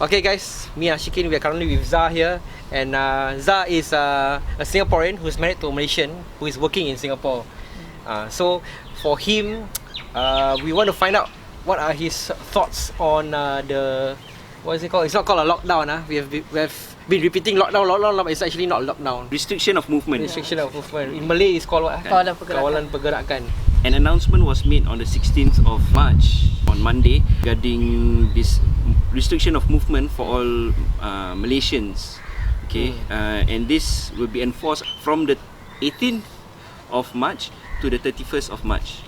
Okay guys, me and Ashikin, we are currently with Zah here. And Zah is a Singaporean who's married to a Malaysian who is working in Singapore. So for him, we want to find out what are his thoughts on the, what is it called? It's not called a lockdown. We have been repeating lockdown, but it's actually not lockdown. Restriction of movement. Restriction of movement. In Malay, it's called what? Kawalan Pergerakan. An announcement was made on the 16th of March, on Monday, regarding this restriction of movement for all Malaysians. Okay, and this will be enforced from the 18th of March to the 31st of March.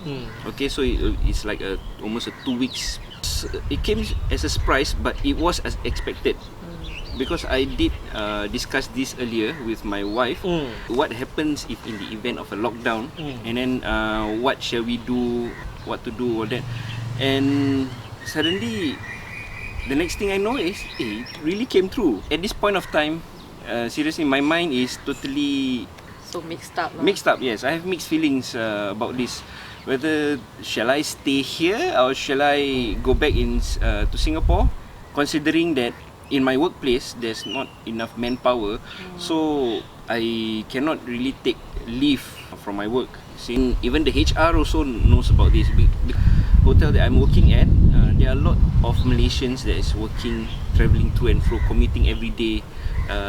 Okay, so it's like almost 2 weeks. It came as a surprise, but it was as expected. Because I did discuss this earlier with my wife. What happens if in the event of a lockdown, and then what shall we do, what to do, all that. And suddenly, the next thing I know is it really came true. At this point of time, seriously, my mind is totally so mixed up. Mixed up, yes. I have mixed feelings about this. Whether shall I stay here or shall I go back to Singapore, considering that in my workplace there's not enough manpower, so I cannot really take leave from my work. See, even the HR also knows about this. The hotel that I'm working at, there are a lot of Malaysians that is working, travelling to and fro, commuting every day,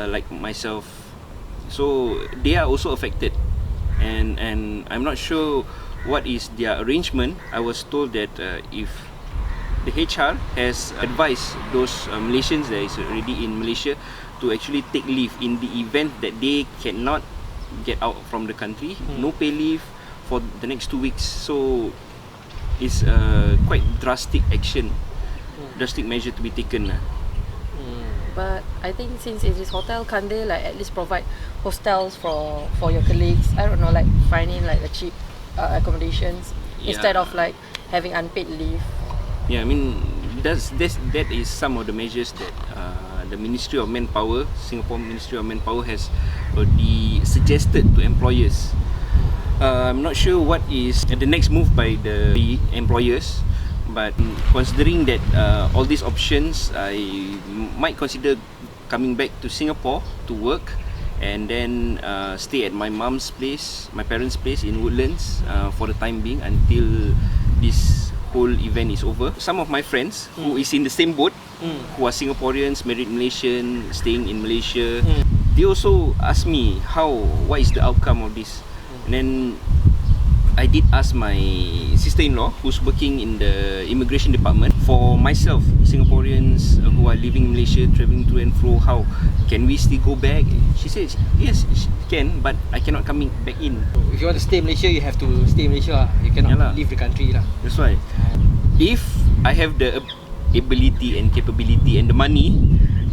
like myself. So they are also affected, and I'm not sure what is their arrangement. I was told that if the HR has advised those Malaysians that is already in Malaysia to actually take leave in the event that they cannot get out from the country, no pay leave for the next 2 weeks. So it's quite drastic action, drastic measure to be taken. But I think since it is hotel, can't they like at least provide hostels for your colleagues? I don't know, like finding like a cheap accommodations instead of like having unpaid leave. Yeah, I mean that is some of the measures that the Ministry of Manpower, Singapore Ministry of Manpower, has already suggested to employers. I'm not sure what is the next move by the employers, but considering that all these options, I might consider coming back to Singapore to work, and then stay at my mom's place, my parents' place in Woodlands for the time being until this whole event is over. Some of my friends who is in the same boat, who are Singaporeans, married Malaysian, staying in Malaysia, they also ask me what is the outcome of this. And then I did ask my sister-in-law who's working in the immigration department. For myself, Singaporeans who are living in Malaysia, travelling to and fro, how can we still go back? She says yes, she can, but I cannot come back in. If you want to stay in Malaysia, you have to stay in Malaysia. You cannot leave the country. That's why. If I have the ability and capability and the money,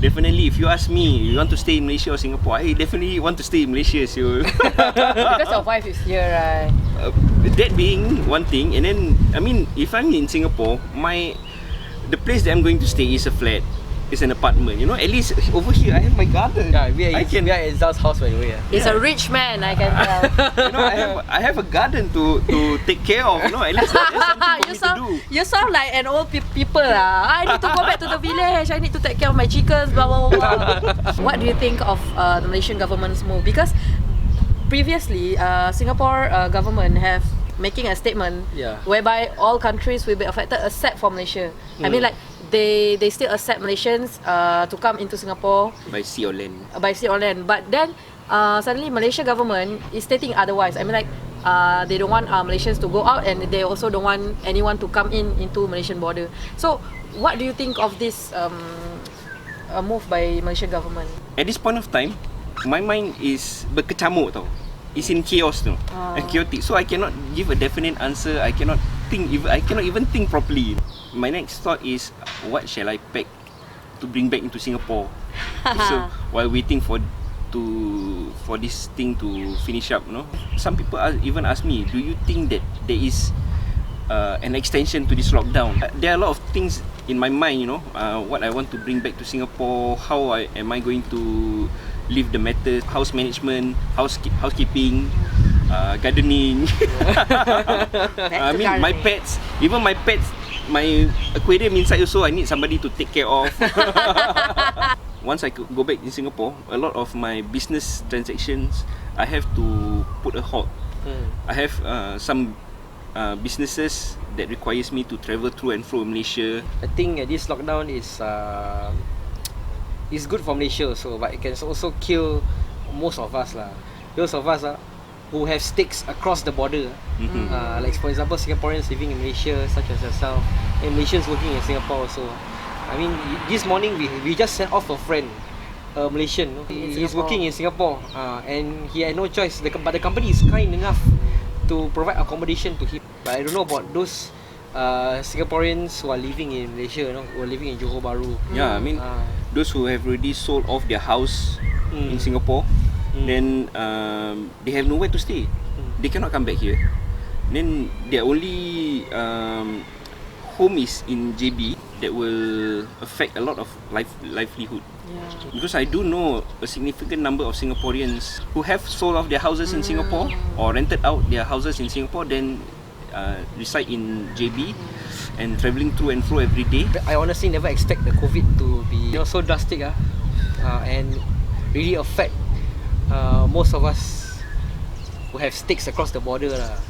definitely, if you ask me, you want to stay in Malaysia or Singapore, I definitely want to stay in Malaysia. So because your wife is here, right? That being one thing, and then I mean, if I'm in Singapore, the place that I'm going to stay is a flat, it's an apartment. You know, at least over here I have my garden. Yeah, we are at Zah's house by the way. He's a rich man, I can tell. You know, I have a garden to take care of. You know, at least there's something for me to do. You sound like an old people. I need to go back to the village. I need to take care of my chickens. Blah blah blah. What do you think of the Malaysian government's move? Because previously, Singapore government have making a statement whereby all countries will be affected except for Malaysia. I mean, like they still accept Malaysians to come into Singapore by sea or land. But then suddenly Malaysia government is stating otherwise. I mean, like they don't want Malaysians to go out, and they also don't want anyone to come into Malaysian border. So what do you think of this move by Malaysian government? At this point of time, my mind is berkecamuk tau. It's in chaos tau. And chaotic. So I cannot give a definite answer. I cannot even think properly. My next thought is, what shall I pack to bring back into Singapore? So while waiting for this thing to finish up, you know, some people even ask me, do you think that there is an extension to this lockdown? There are a lot of things in my mind, you know, what I want to bring back to Singapore. How am I going to leave the matter, house management, housekeeping, gardening. I mean, my pets, even my pets, my aquarium inside also, I need somebody to take care of. Once I go back in Singapore, a lot of my business transactions, I have to put a halt. I have some businesses that requires me to travel through and fro Malaysia. I think this lockdown is good for Malaysia also, but it can also kill most of us lah. Those of us who have stakes across the border, like for example Singaporeans living in Malaysia, such as yourself, and Malaysians working in Singapore also. I mean, this morning we just sent off a friend, a Malaysian. He's working in Singapore, and he had no choice. But the company is kind enough to provide accommodation to him. But I don't know about those Singaporeans who are living in Malaysia, who are living in Johor Bahru. Yeah, I mean, those who have already sold off their house in Singapore, then they have nowhere to stay. They cannot come back here. Then their only home is in JB. That will affect a lot of livelihood. Yeah. Because I do know a significant number of Singaporeans who have sold off their houses in Singapore or rented out their houses in Singapore, then reside in JB and travelling through and fro every day. I honestly never expect the COVID to be so drastic and really affect most of us who have stakes across the border lah.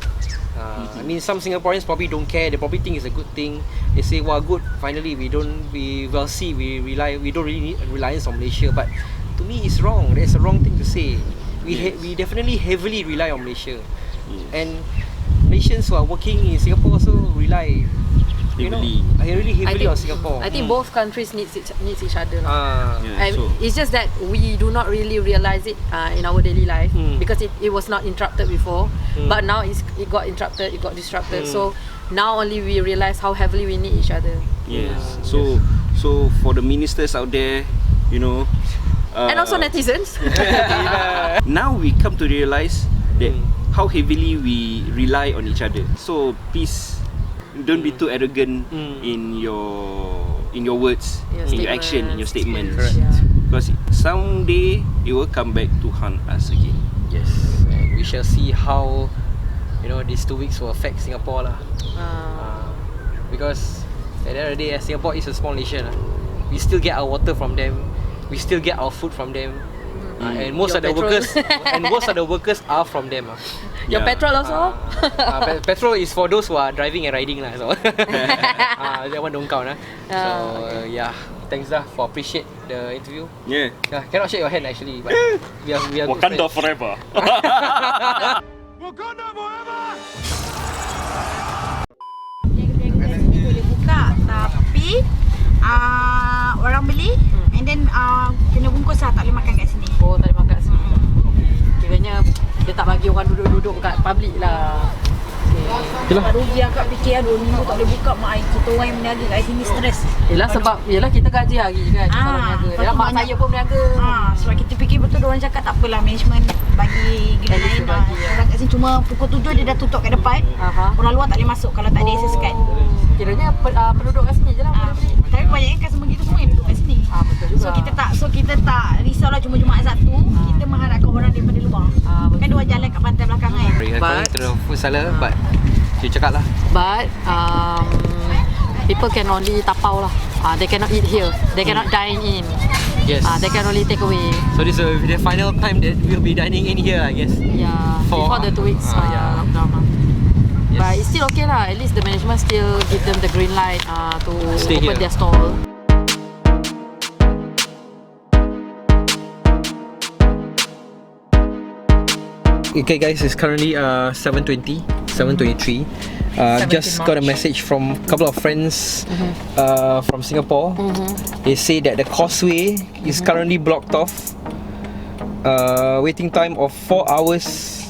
I mean, some Singaporeans probably don't care. They probably think it's a good thing. They say, "Wow, good. Finally, we don't really need reliance on Malaysia." But to me, it's wrong. That's a wrong thing to say. We definitely heavily rely on Malaysia, and Malaysians who are working in Singapore also rely, really heavily on Singapore. I think both countries needs each other. So it's just that we do not really realize it in our daily life because it was not interrupted before, but now it got interrupted, it got disrupted. So now only we realize how heavily we need each other. Yes. So for the ministers out there, and also netizens. Now we come to realize that how heavily we rely on each other. So please, don't be too arrogant in your words, in your action, in your statements. Because someday it will come back to haunt us again. Yes, and we shall see how these 2 weeks will affect Singapore lah. Because at the end of the day, Singapore is a small nation. We still get our water from them. We still get our food from them. And most of the workers are from them. Your petrol also? Petrol is for those who are driving and riding lah. So that one don't count. So thanks for appreciate the interview. Yeah. Cannot shake your hand actually, but we are Wakanda good friends. forever. Wakanda forever. Ni boleh buka, tapi orang beli and then kena bungkus lah, tak boleh makan kat sini. Oh, tak boleh makan kat sini. Kiranya dia tak bagi orang duduk-duduk kat public lah. Tak rugi akak fikir 2 minggu tak boleh buka, mak kita orang yang berniaga kat sini stres. Yelah kita gaji hari kan, kita orang berniaga. Yelah mak saya pun berniaga. Sebab kita fikir betul, diorang cakap tak apalah, management bagi green line lah. Orang kat sini cuma pukul 7 dia dah tutup kat depan. Orang luar tak boleh masuk kalau tak ada access card. Kiranya penduduk kat sini je lah. Tapi kebanyakan customer kita semua yang duduk kat sini. Betul juga. So kita tak risau lah cuma Jumaat Sabtu. Kita mengharapkan orang daripada luar. Kan dia jalan kat pantai belakang kan. According to the food seller, but you cakap lah. But people can only tapau lah. They cannot eat here. They cannot dine in. Yes. They can only take away. So this will be the final time that we'll be dining in here, I guess. Yeah. Before the 2 weeks lockdown. Yes. But it's still okay lah. At least the management still give them the green light to Stay open here. their stall. Okay guys, it's currently 7:23. Just got a message from a couple of friends from Singapore. They say that the causeway is currently blocked off. Waiting time of 4 hours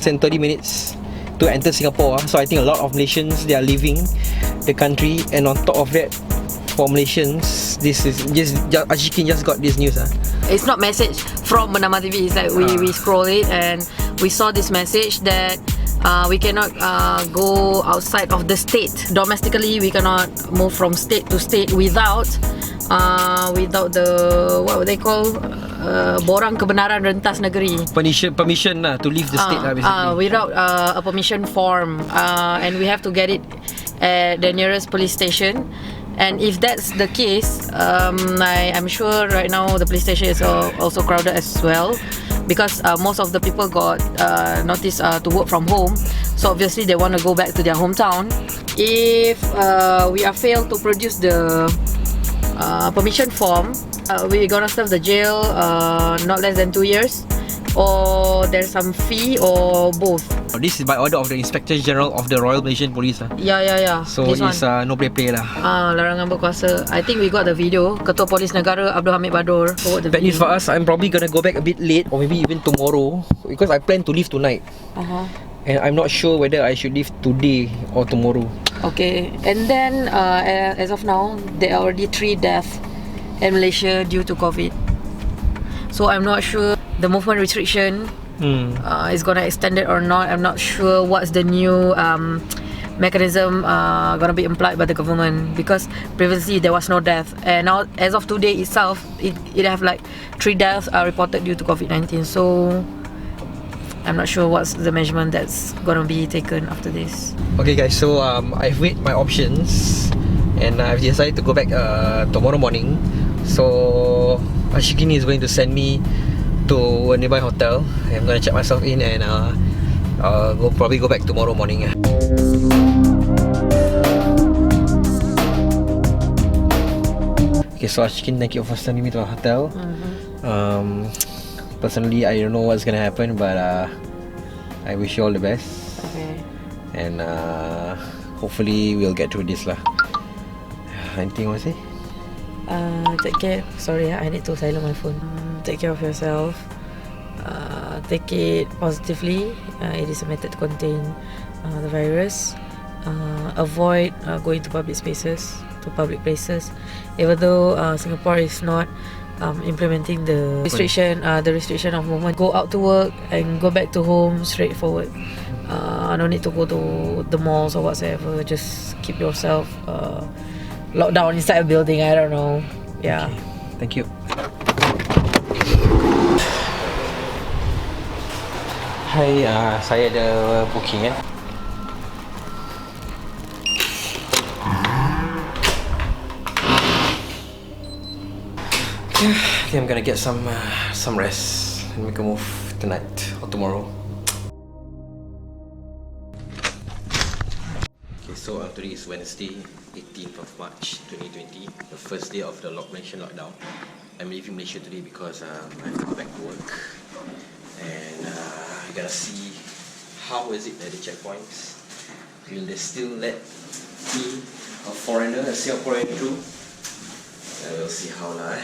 and 30 minutes to enter Singapore. So I think a lot of Malaysians, they are leaving the country, and on top of that, for Malaysians, this is just Ashikin just got this news. It's not message from Bernama TV. It's like we scroll it and we saw this message that we cannot go outside of the state. Domestically, we cannot move from state to state without the what would they call borang kebenaran rentas negeri. Permission lah to leave the state lah basically. Without a permission form, and we have to get it at the nearest police station. And if that's the case, I'm sure right now the police station is also crowded as well, because most of the people got notice to work from home, so obviously they want to go back to their hometown. If we are failed to produce the permission form, we're gonna serve the jail not less than 2 years, or there's some fee, or both. This is by order of the Inspector General of the Royal Malaysian Police lah. Yeah. So this it's no play lah. Larangan berkuasa. I think we got the video. Ketua Polis Negara Abdul Hamid Badur forward the Bad news video. for us, I'm probably gonna go back a bit late, or maybe even tomorrow, because I plan to leave tonight. And I'm not sure whether I should leave today or tomorrow. Okay, and then as of now, there are already 3 deaths in Malaysia due to COVID. So I'm not sure the movement restriction is gonna extend it or not. I'm not sure what's the new mechanism gonna be implied by the government, because previously there was no death, and now as of today itself, it have like 3 deaths are reported due to COVID-19. So I'm not sure what's the measurement that's gonna be taken after this. Okay guys, so I've weighed my options, and I've decided to go back tomorrow morning. So Ashikin is going to send me to a nearby hotel. I'm gonna check myself in, and probably go back tomorrow morning. Okay, so Ashikin, thank you for sending me to a hotel. Personally, I don't know what's gonna happen, but I wish you all the best. Okay. And hopefully we'll get through this lah. Anything you want to say? Take care. Sorry, I need to silent my phone. Take care of yourself. Take it positively. It is a method to contain the virus. Avoid going to public spaces, to public places. Even though Singapore is not implementing the restriction of movement, go out to work and go back to home straightforward. No need to go to the malls or whatsoever. Just keep yourself locked down inside a building. I don't know. Yeah. Okay. Thank you. Hai, saya ada booking ya. I think I'm gonna get some rest and make a move tonight or tomorrow. Okay, so today is Wednesday, 18th of March 2020, the first day of the Malaysian lockdown. I'm leaving Malaysia today because I have to go back to work, and I gotta see how is it at the checkpoints. Will they still let me, a foreigner, a Singaporean, through? I will see how lah.